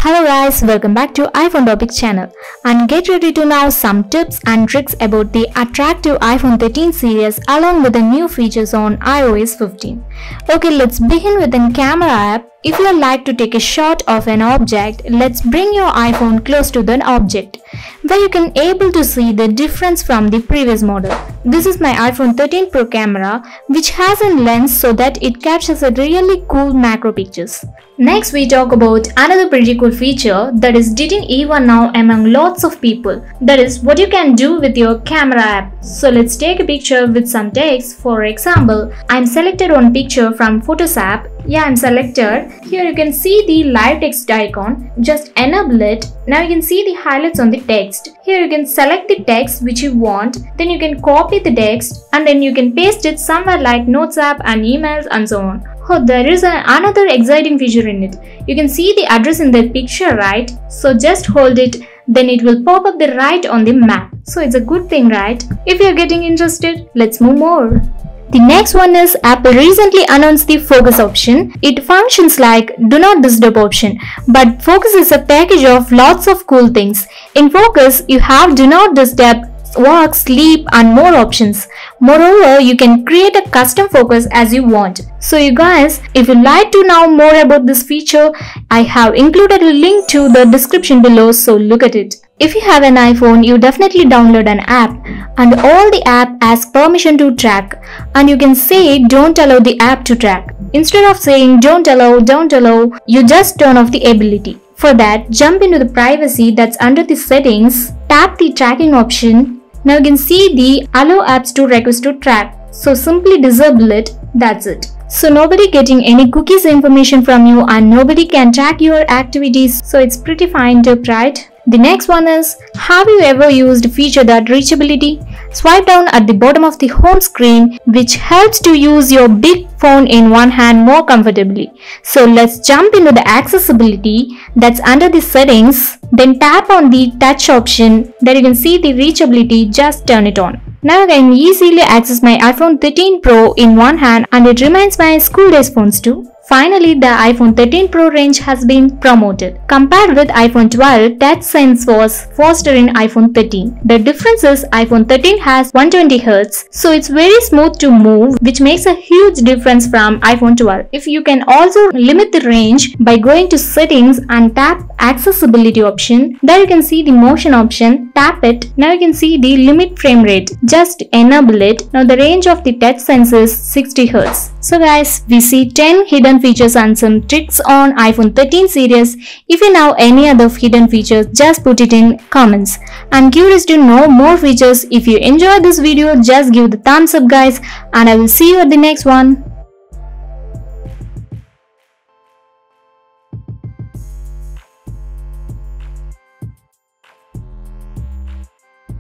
Hello guys, welcome back to iPhone Topic channel and get ready to know some tips and tricks about the attractive iPhone 13 series along with the new features on iOS 15. Okay, let's begin with the camera app. If you like to take a shot of an object, let's bring your iPhone close to the object, where you can able to see the difference from the previous model. This is my iPhone 13 Pro camera, which has a lens so that it captures a really cool macro pictures. Next, we talk about another pretty cool feature that is getting even now among lots of people. That is what you can do with your camera app. So let's take a picture with some text. For example, I'm selected on picture from Photos app. Yeah, I'm selected. Here you can see the live text icon. Just enable it. Now you can see the highlights on the text. Here you can select the text which you want. Then you can copy the text and then you can paste it somewhere like Notes app and emails and so on. Oh, there is another exciting feature in it. You can see the address in the picture, right? So just hold it, then it will pop up the right on the map. So it's a good thing, right? If you're getting interested, let's move more. The next one is Apple recently announced the focus option. It functions like do not disturb option, but focus is a package of lots of cool things. In focus, you have do not disturb, work, sleep and more options. Moreover, you can create a custom focus as you want. So you guys, if you like to know more about this feature, I have included a link to the description below, so look at it. If you have an iPhone, you definitely download an app and all the app asks permission to track, and you can say don't allow the app to track. Instead of saying don't allow, you just turn off the ability. For that, jump into the privacy that's under the settings, tap the tracking option. Now you can see the allow apps to request to track. So simply disable it, that's it. So nobody getting any cookies information from you and nobody can track your activities. So it's pretty fine tip, right? The next one is, have you ever used a feature that Reachability? Swipe down at the bottom of the home screen, which helps to use your big phone in one hand more comfortably. So let's jump into the accessibility that's under the settings. Then tap on the touch option. There you can see the Reachability, just turn it on. Now I can easily access my iPhone 13 Pro in one hand and it reminds my school days phones too. Finally, the iPhone 13 Pro range has been promoted. Compared with iPhone 12, touch sense was faster in iPhone 13. The difference is iPhone 13 has 120Hz, so it's very smooth to move, which makes a huge difference from iPhone 12. If you can also limit the range by going to settings and tap accessibility option, there you can see the motion option, tap it. Now you can see the limit frame rate. Just enable it. Now the range of the touch sense is 60Hz. So guys, we see 10 hidden features and some tricks on iPhone 13 series. If you know any other hidden features, just put it in comments. I'm curious to know more features. If you enjoyed this video, just give the thumbs up guys, and I will see you at the next one.